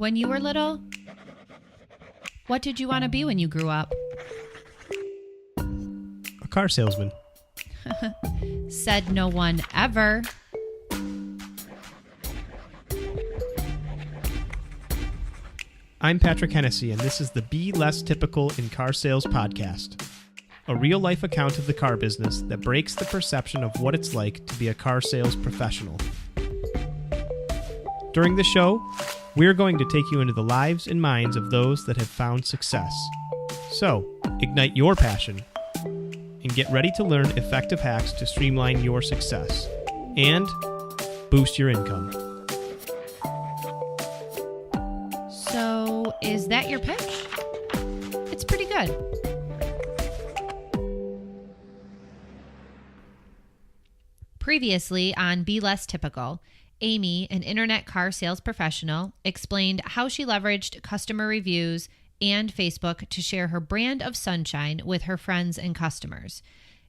When you were little, what did you want to be when you grew up? A car salesman. Said no one ever. I'm Patrick Hennessy, and this is the Be Less Typical in Car Sales podcast, a real-life account of the car business that breaks the perception of what it's like to be a car sales professional. During the show, we're going to take you into the lives and minds of those that have found success. So, ignite your passion and get ready to learn effective hacks to streamline your success and boost your income. So, is that your pitch? It's pretty good. Previously on Be Less Typical, Amy, an internet car sales professional, explained how she leveraged customer reviews and Facebook to share her brand of sunshine with her friends and customers.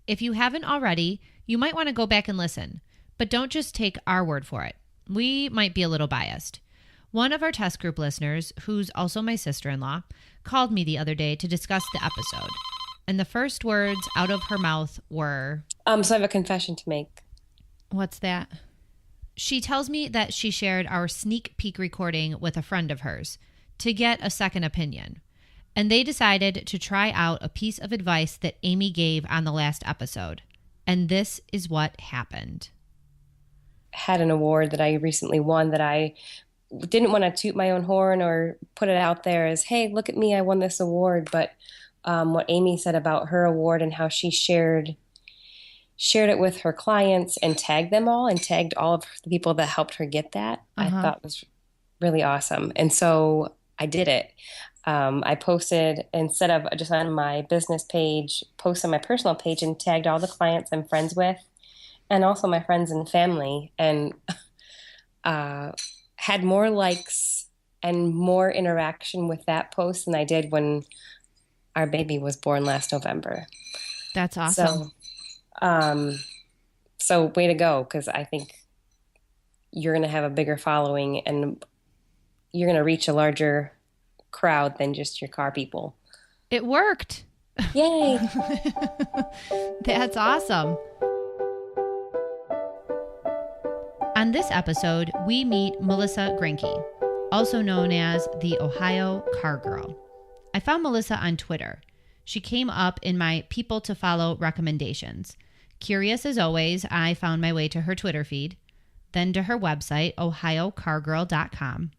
If you haven't already, you might want to go back and listen, but don't just take our word for it. We might be a little biased. One of our test group listeners, who's also my sister-in-law, called me the other day to discuss the episode, and the first words out of her mouth were, So I have a confession to make. What's that? She tells me that she shared our sneak peek recording with a friend of hers to get a second opinion, and they decided to try out a piece of advice that Amy gave on the last episode, and this is what happened. Had an award that I recently won that I didn't want to toot my own horn or put it out there as, hey, look at me, I won this award, but what Amy said about her award and how she shared it with her clients and tagged them all and tagged all of the people that helped her get that, I thought was really awesome. And so I did it. I posted, instead of just on my business page, posted on my personal page and tagged all the clients I'm friends with and also my friends and family, and had more likes and more interaction with that post than I did when our baby was born last November. That's awesome. So way to go, because I think you're going to have a bigger following and you're going to reach a larger crowd than just your car people. It worked. Yay. That's awesome. On this episode, we meet Melissa Granke, also known as the Ohio Car Girl. I found Melissa on Twitter. She came up in my people to follow recommendations. Curious as always, I found my way to her Twitter feed, then to her website, ohiocargirl.com.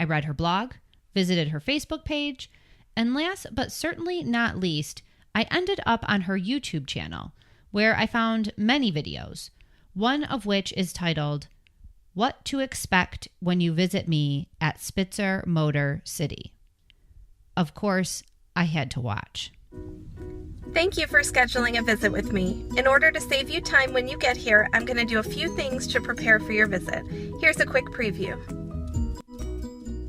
I read her blog, visited her Facebook page, and last but certainly not least, I ended up on her YouTube channel, where I found many videos, one of which is titled, What to Expect When You Visit Me at Spitzer Motor City. Of course, I had to watch. Thank you for scheduling a visit with me. In order to save you time when you get here, I'm going to do a few things to prepare for your visit. Here's a quick preview.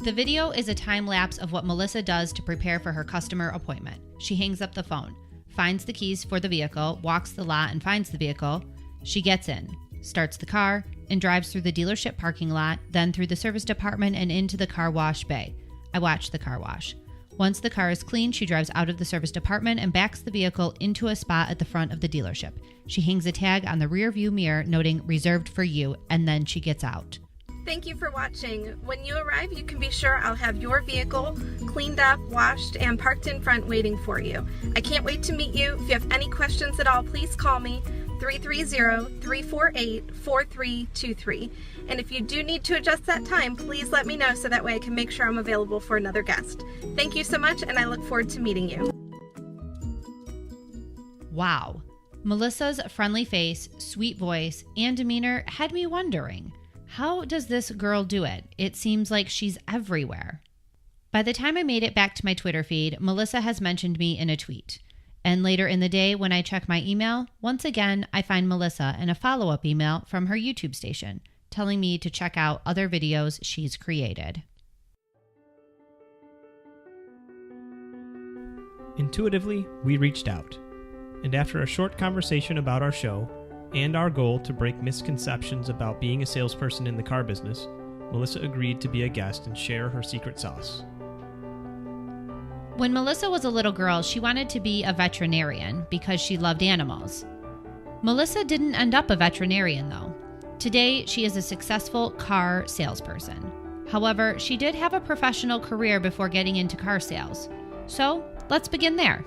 The video is a time lapse of what Melissa does to prepare for her customer appointment. She hangs up the phone, finds the keys for the vehicle, walks the lot and finds the vehicle. She gets in, starts the car, and drives through the dealership parking lot, then through the service department and into the car wash bay. I watch the car wash. Once the car is clean, she drives out of the service department and backs the vehicle into a spot at the front of the dealership. She hangs a tag on the rear view mirror noting reserved for you, and then she gets out. Thank you for watching. When you arrive, you can be sure I'll have your vehicle cleaned up, washed, and parked in front waiting for you. I can't wait to meet you. If you have any questions at all, please call me, 330-348-4323. And if you do need to adjust that time, please let me know so that way I can make sure I'm available for another guest. Thank you so much, and I look forward to meeting you. Wow. Melissa's friendly face, sweet voice, and demeanor had me wondering, how does this girl do it? It seems like she's everywhere. By the time I made it back to my Twitter feed, Melissa has mentioned me in a tweet. And later in the day, when I check my email, once again, I find Melissa in a follow-up email from her YouTube station, telling me to check out other videos she's created. Intuitively, we reached out, and after a short conversation about our show and our goal to break misconceptions about being a salesperson in the car business, Melissa agreed to be a guest and share her secret sauce. When Melissa was a little girl, she wanted to be a veterinarian because she loved animals. Melissa didn't end up a veterinarian, though. Today, she is a successful car salesperson. However, she did have a professional career before getting into car sales. So, let's begin there.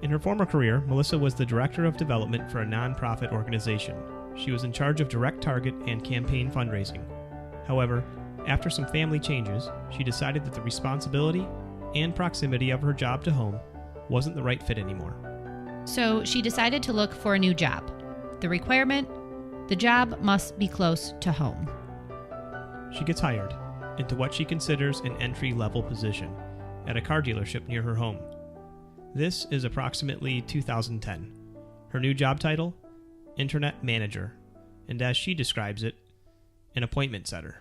In her former career, Melissa was the director of development for a nonprofit organization. She was in charge of direct target and campaign fundraising. However, after some family changes, she decided that the responsibility and proximity of her job to home wasn't the right fit anymore. So she decided to look for a new job. The requirement? The job must be close to home. She gets hired into what she considers an entry-level position at a car dealership near her home. This is approximately 2010. Her new job title? Internet Manager, and as she describes it, an appointment setter.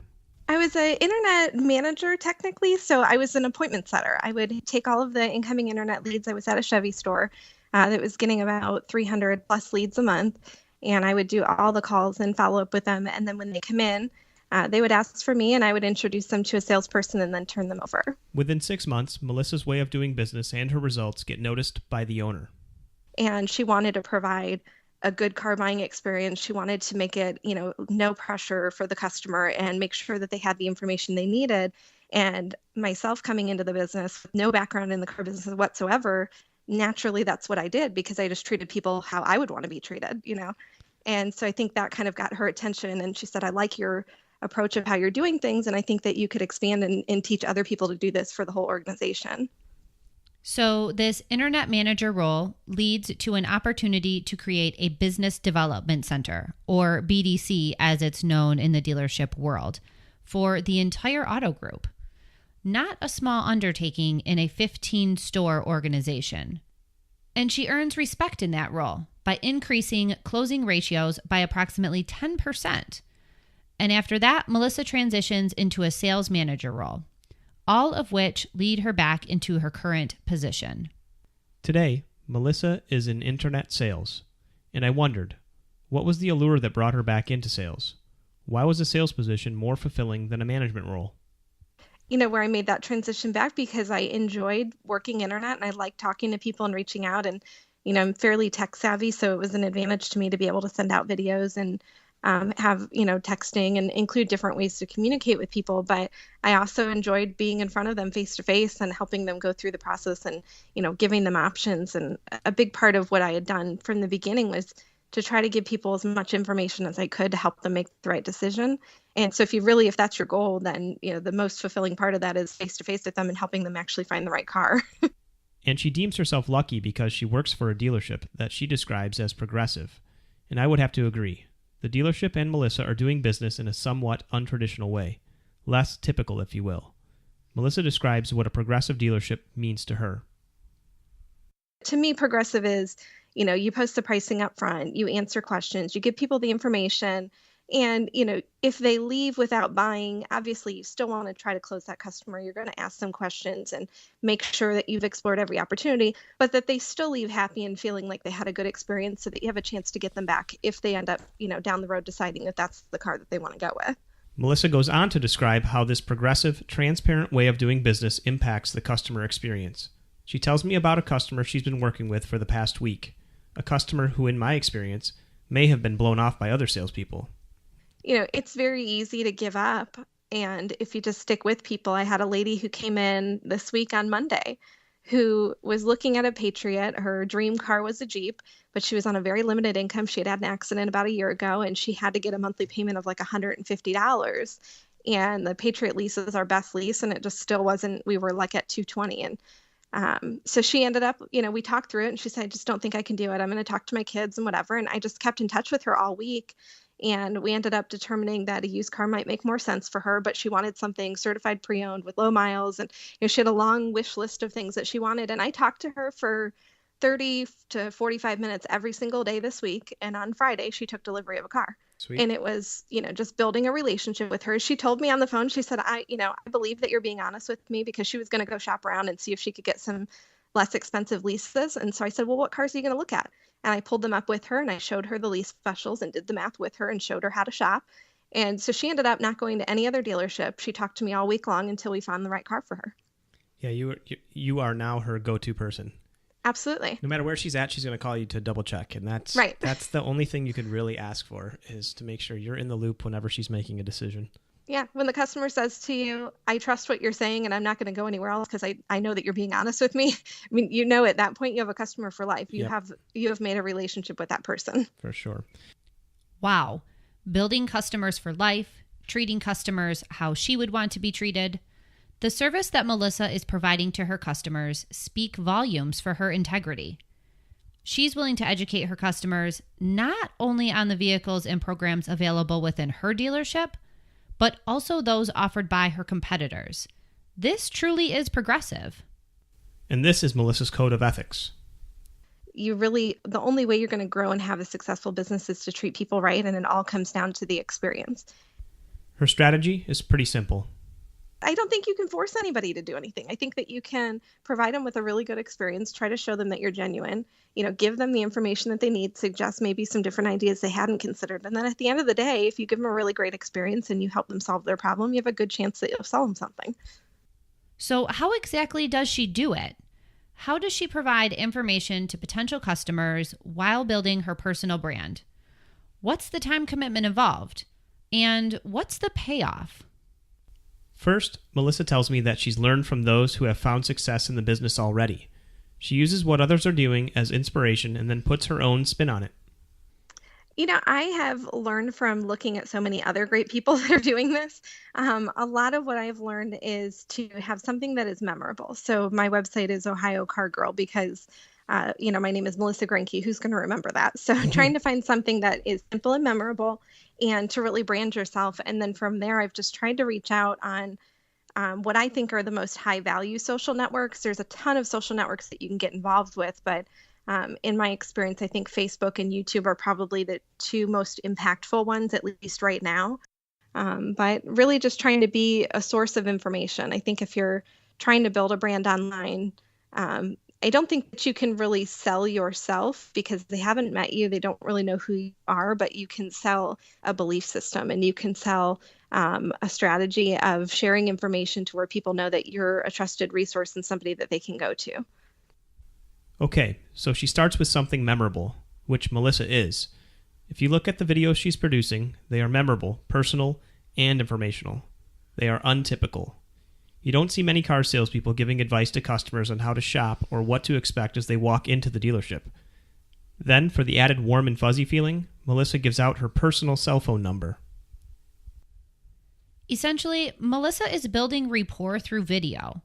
I was an internet manager technically, so I was an appointment setter. I would take all of the incoming internet leads. I was at a Chevy store that was getting about 300 plus leads a month, and I would do all the calls and follow up with them. And then when they come in, they would ask for me, and I would introduce them to a salesperson and then turn them over. Within 6 months, Melissa's way of doing business and her results get noticed by the owner. And she wanted to provide a good car buying experience. She wanted to make it, no pressure for the customer and make sure that they had the information they needed. And myself coming into the business with no background in the car business whatsoever, naturally that's what I did because I just treated people how I would want to be treated, And so I think that kind of got her attention. And she said, I like your approach of how you're doing things. And I think that you could expand and teach other people to do this for the whole organization. So this internet manager role leads to an opportunity to create a business development center, or BDC as it's known in the dealership world, for the entire auto group. Not a small undertaking in a 15-store organization. And she earns respect in that role by increasing closing ratios by approximately 10%. And after that, Melissa transitions into a sales manager role, all of which lead her back into her current position. Today, Melissa is in internet sales, and I wondered, what was the allure that brought her back into sales? Why was a sales position more fulfilling than a management role? Where I made that transition back because I enjoyed working internet and I liked talking to people and reaching out. And, I'm fairly tech savvy, so it was an advantage to me to be able to send out videos and have, texting and include different ways to communicate with people. But I also enjoyed being in front of them face to face and helping them go through the process and, giving them options. And a big part of what I had done from the beginning was to try to give people as much information as I could to help them make the right decision. And so if that's your goal, then, the most fulfilling part of that is face to face with them and helping them actually find the right car. And she deems herself lucky because she works for a dealership that she describes as progressive. And I would have to agree. The dealership and Melissa are doing business in a somewhat untraditional way, less typical, if you will. Melissa describes what a progressive dealership means to her. To me, progressive is, you post the pricing up front, you answer questions, you give people the information, and, if they leave without buying, obviously you still want to try to close that customer. You're going to ask them questions and make sure that you've explored every opportunity, but that they still leave happy and feeling like they had a good experience so that you have a chance to get them back if they end up, down the road deciding that that's the car that they want to go with. Melissa goes on to describe how this progressive, transparent way of doing business impacts the customer experience. She tells me about a customer she's been working with for the past week, a customer who, in my experience, may have been blown off by other salespeople. It's very easy to give up. And if you just stick with people, I had a lady who came in this week on Monday who was looking at a Patriot. Her dream car was a Jeep, but she was on a very limited income. She had had an accident about a year ago, and she had to get a monthly payment of like $150. And the Patriot lease is our best lease, and it just still wasn't. We were like at $220. And so she ended up, we talked through it, and she said, I just don't think I can do it. I'm going to talk to my kids and whatever. And I just kept in touch with her all week. And we ended up determining that a used car might make more sense for her, but she wanted something certified pre-owned with low miles. And she had a long wish list of things that she wanted. And I talked to her for 30 to 45 minutes every single day this week. And on Friday, she took delivery of a car. Sweet. And it was, just building a relationship with her. She told me on the phone, she said, I believe that you're being honest with me, because she was going to go shop around and see if she could get some less expensive leases. And so I said, well, what cars are you going to look at? And I pulled them up with her, and I showed her the lease specials and did the math with her and showed her how to shop. And so she ended up not going to any other dealership. She talked to me all week long until we found the right car for her. Yeah, you are now her go-to person. Absolutely. No matter where she's at, she's going to call you to double check. And that's right. That's the only thing you could really ask for, is to make sure you're in the loop whenever she's making a decision. Yeah. When the customer says to you, I trust what you're saying and I'm not going to go anywhere else because I know that you're being honest with me. I mean, at that point you have a customer for life. You have made a relationship with that person. For sure. Wow. Building customers for life, treating customers how she would want to be treated. The service that Melissa is providing to her customers speak volumes for her integrity. She's willing to educate her customers not only on the vehicles and programs available within her dealership, but also those offered by her competitors. This truly is progressive. And this is Melissa's code of ethics. The only way you're going to grow and have a successful business is to treat people right, and it all comes down to the experience. Her strategy is pretty simple. I don't think you can force anybody to do anything. I think that you can provide them with a really good experience, try to show them that you're genuine, give them the information that they need, suggest maybe some different ideas they hadn't considered. And then at the end of the day, if you give them a really great experience and you help them solve their problem, you have a good chance that you'll sell them something. So how exactly does she do it? How does she provide information to potential customers while building her personal brand? What's the time commitment involved? And what's the payoff? First, Melissa tells me that she's learned from those who have found success in the business already. She uses what others are doing as inspiration and then puts her own spin on it. I have learned from looking at so many other great people that are doing this. A lot of what I've learned is to have something that is memorable. So my website is Ohio Car Girl because, my name is Melissa Granke. Who's going to remember that? So trying to find something that is simple and memorable and to really brand yourself. And then from there, I've just tried to reach out on what I think are the most high value social networks. There's a ton of social networks that you can get involved with, but in my experience, I think Facebook and YouTube are probably the two most impactful ones, at least right now. But really just trying to be a source of information. I think if you're trying to build a brand online, I don't think that you can really sell yourself because they haven't met you. They don't really know who you are, but you can sell a belief system and you can sell a strategy of sharing information to where people know that you're a trusted resource and somebody that they can go to. Okay, so she starts with something memorable, which Melissa is. If you look at the videos she's producing, they are memorable, personal, and informational. They are untypical. You don't see many car salespeople giving advice to customers on how to shop or what to expect as they walk into the dealership. Then, for the added warm and fuzzy feeling, Melissa gives out her personal cell phone number. Essentially, Melissa is building rapport through video.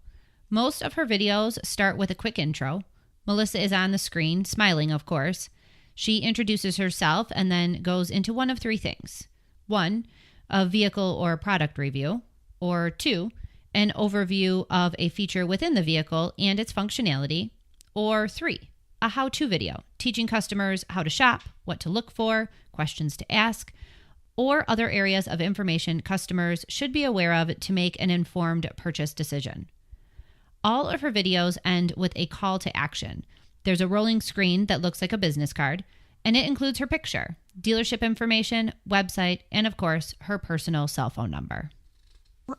Most of her videos start with a quick intro. Melissa is on the screen, smiling, of course. She introduces herself and then goes into one of three things. 1, a vehicle or product review. Or 2, an overview of a feature within the vehicle and its functionality. Or 3, a how-to video, teaching customers how to shop, what to look for, questions to ask, or other areas of information customers should be aware of to make an informed purchase decision. All of her videos end with a call to action. There's a rolling screen that looks like a business card, and it includes her picture, dealership information, website, and of course, her personal cell phone number.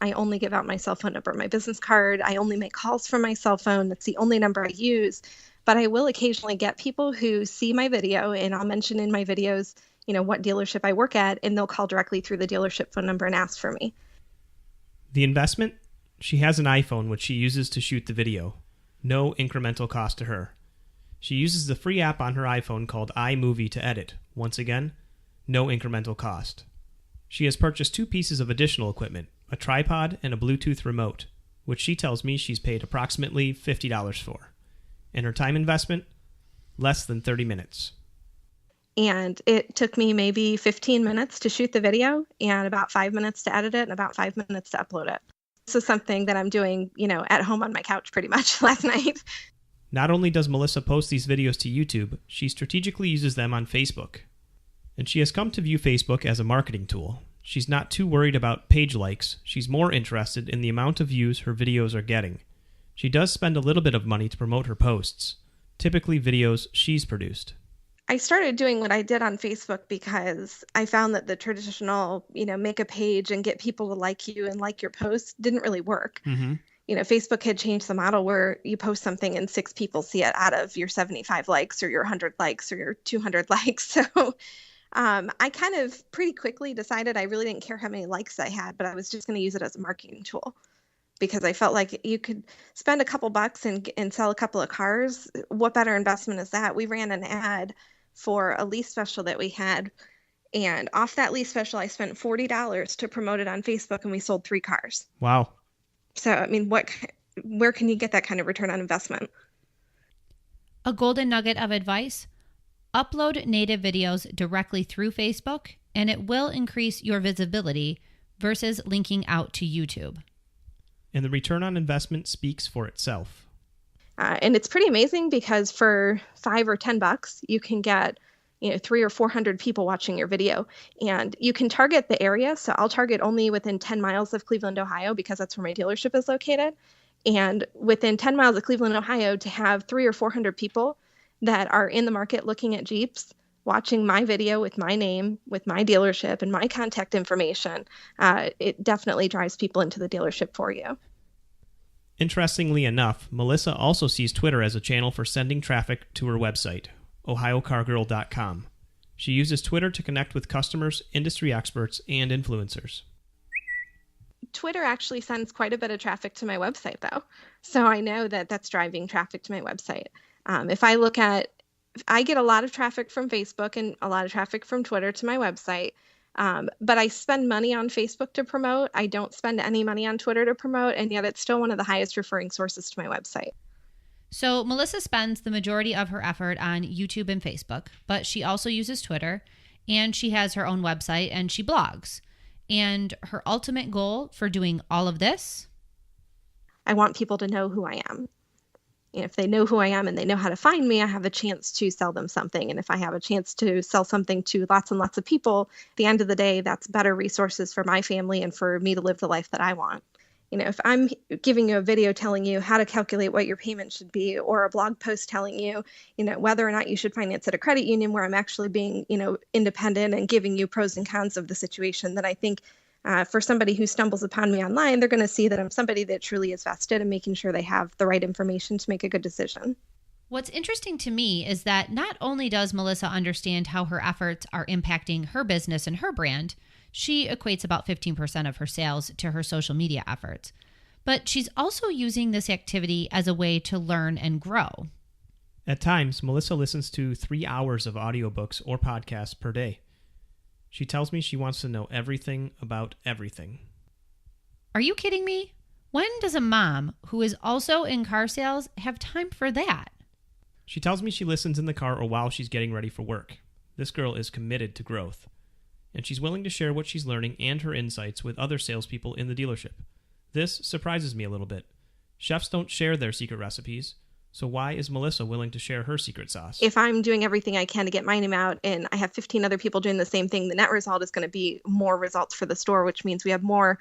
I only give out my cell phone number, my business card. I only make calls from my cell phone. That's the only number I use. But I will occasionally get people who see my video, and I'll mention in my videos, what dealership I work at, and they'll call directly through the dealership phone number and ask for me. The investment? She has an iPhone which she uses to shoot the video. No incremental cost to her. She uses the free app on her iPhone called iMovie to edit. Once again, no incremental cost. She has purchased 2 pieces of additional equipment, a tripod and a Bluetooth remote, which she tells me she's paid approximately $50 for. And her time investment? Less than 30 minutes. And it took me maybe 15 minutes to shoot the video and about 5 minutes to edit it and about 5 minutes to upload it. This is something that I'm doing, at home on my couch pretty much last night. Not only does Melissa post these videos to YouTube, she strategically uses them on Facebook. And she has come to view Facebook as a marketing tool. She's not too worried about page likes. She's more interested in the amount of views her videos are getting. She does spend a little bit of money to promote her posts, typically videos she's produced. I started doing what I did on Facebook because I found that the traditional, make a page and get people to like you and like your post didn't really work. Mm-hmm. Facebook had changed the model where you post something and 6 people see it out of your 75 likes or your 100 likes or your 200 likes. So I kind of pretty quickly decided I really didn't care how many likes I had, but I was just going to use it as a marketing tool because I felt like you could spend a couple bucks and sell a couple of cars. What better investment is that? We ran an ad for a lease special that we had. And off that lease special, I spent $40 to promote it on Facebook, and we sold 3 cars. Wow. So, I mean, where can you get that kind of return on investment? A golden nugget of advice: upload native videos directly through Facebook, and it will increase your visibility versus linking out to YouTube. And the return on investment speaks for itself. And it's pretty amazing because for $5 or $10, you can get 300 or 400 people watching your video, and you can target the area. So I'll target only within 10 miles of Cleveland, Ohio, because that's where my dealership is located. And within 10 miles of Cleveland, Ohio, to have 300 or 400 people that are in the market looking at Jeeps, watching my video with my name, with my dealership and my contact information, it definitely drives people into the dealership for you. Interestingly enough, Melissa also sees Twitter as a channel for sending traffic to her website, ohiocargirl.com. She uses Twitter to connect with customers, industry experts, and influencers. Twitter actually sends quite a bit of traffic to my website, though. So I know that that's driving traffic to my website. I get a lot of traffic from Facebook and a lot of traffic from Twitter to my website. But I spend money on Facebook to promote. I don't spend any money on Twitter to promote, and yet it's still one of the highest referring sources to my website. So Melissa spends the majority of her effort on YouTube and Facebook, but she also uses Twitter, and she has her own website, and she blogs. And her ultimate goal for doing all of this? I want people to know who I am. If they know who I am and they know how to find me, I have a chance to sell them something. And if I have a chance to sell something to lots and lots of people, at the end of the day, that's better resources for my family and for me to live the life that I want. If I'm giving you a video telling you how to calculate what your payment should be, or a blog post telling you, whether or not you should finance at a credit union, where I'm actually being, independent and giving you pros and cons of the situation, then I think for somebody who stumbles upon me online, they're going to see that I'm somebody that truly is vested in making sure they have the right information to make a good decision. What's interesting to me is that not only does Melissa understand how her efforts are impacting her business and her brand, she equates about 15% of her sales to her social media efforts, but she's also using this activity as a way to learn and grow. At times, Melissa listens to 3 hours of audiobooks or podcasts per day. She tells me she wants to know everything about everything. Are you kidding me? When does a mom who is also in car sales have time for that? She tells me she listens in the car or while she's getting ready for work. This girl is committed to growth, and she's willing to share what she's learning and her insights with other salespeople in the dealership. This surprises me a little bit. Chefs don't share their secret recipes, so why is Melissa willing to share her secret sauce? If I'm doing everything I can to get my name out and I have 15 other people doing the same thing, the net result is going to be more results for the store, which means we have more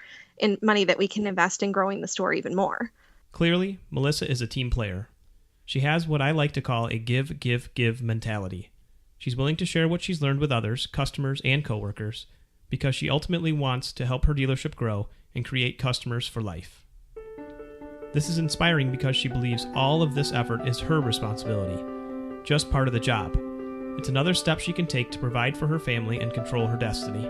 money that we can invest in growing the store even more. Clearly, Melissa is a team player. She has what I like to call a give, give, give mentality. She's willing to share what she's learned with others, customers, and coworkers, because she ultimately wants to help her dealership grow and create customers for life. This is inspiring because she believes all of this effort is her responsibility, just part of the job. It's another step she can take to provide for her family and control her destiny.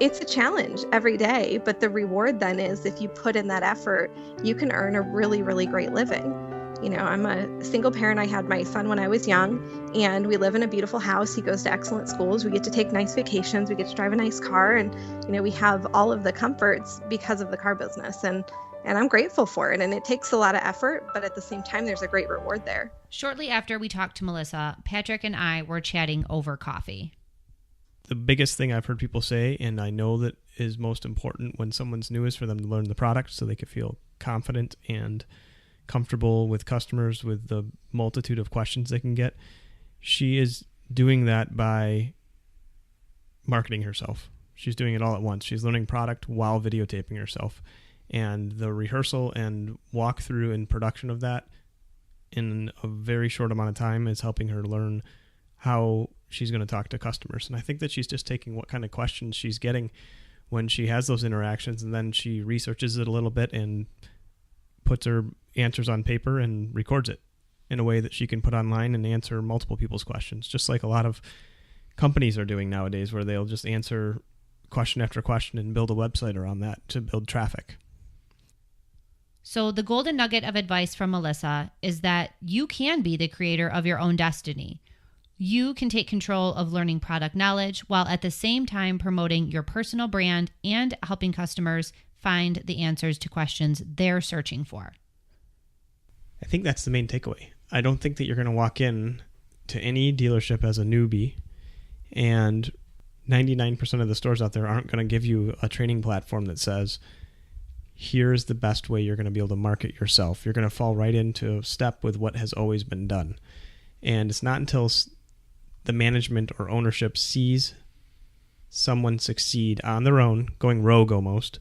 It's a challenge every day, but the reward then is if you put in that effort, you can earn a really, really great living. I'm a single parent. I had my son when I was young, and we live in a beautiful house. He goes to excellent schools. We get to take nice vacations. We get to drive a nice car, and, we have all of the comforts because of the car business. And I'm grateful for it. And it takes a lot of effort, but at the same time, there's a great reward there. Shortly after we talked to Melissa, Patrick and I were chatting over coffee. The biggest thing I've heard people say, and I know that is most important when someone's new, is for them to learn the product so they can feel confident and comfortable with customers, with the multitude of questions they can get. She is doing that by marketing herself. She's doing it all at once. She's learning product while videotaping herself. And the rehearsal and walkthrough and production of that in a very short amount of time is helping her learn how she's going to talk to customers. And I think that she's just taking what kind of questions she's getting when she has those interactions, and then she researches it a little bit and puts her answers on paper and records it in a way that she can put online and answer multiple people's questions, just like a lot of companies are doing nowadays, where they'll just answer question after question and build a website around that to build traffic. So the golden nugget of advice from Melissa is that you can be the creator of your own destiny. You can take control of learning product knowledge while at the same time promoting your personal brand and helping customers find the answers to questions they're searching for. I think that's the main takeaway. I don't think that you're going to walk in to any dealership as a newbie, and 99% of the stores out there aren't going to give you a training platform that says, here's the best way you're going to be able to market yourself. You're going to fall right into step with what has always been done. And it's not until the management or ownership sees someone succeed on their own, going rogue almost,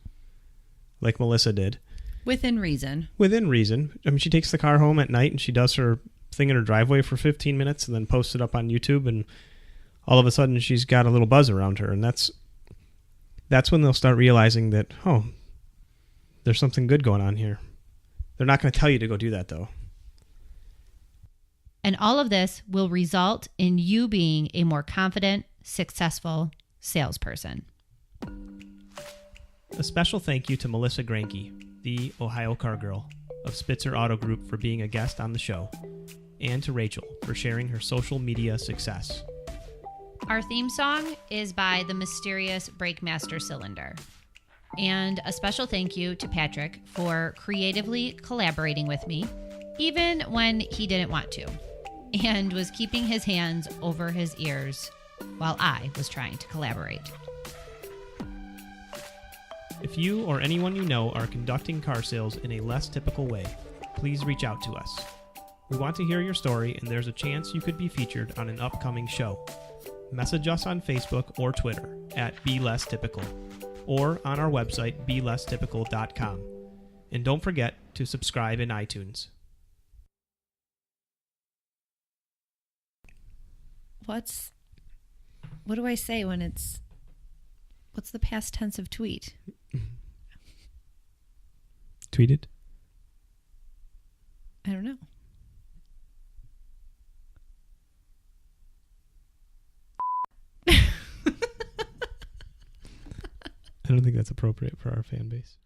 like Melissa did. Within reason. Within reason. I mean, she takes the car home at night and she does her thing in her driveway for 15 minutes and then posts it up on YouTube, and all of a sudden she's got a little buzz around her. And that's when they'll start realizing that, oh, there's something good going on here. They're not going to tell you to go do that, though. And all of this will result in you being a more confident, successful salesperson. A special thank you to Melissa Granke, the Ohio car girl of Spitzer Auto Group, for being a guest on the show, and to Rachel for sharing her social media success. Our theme song is by the mysterious BreakMaster Cylinder. And a special thank you to Patrick for creatively collaborating with me, even when he didn't want to, and was keeping his hands over his ears while I was trying to collaborate. If you or anyone you know are conducting car sales in a less typical way, please reach out to us. We want to hear your story, and there's a chance you could be featured on an upcoming show. Message us on Facebook or Twitter at BeLessTypical, or on our website, belesstypical.com. And don't forget to subscribe in iTunes. What do I say when what's the past tense of tweet? Tweeted? I don't know. I don't think that's appropriate for our fan base.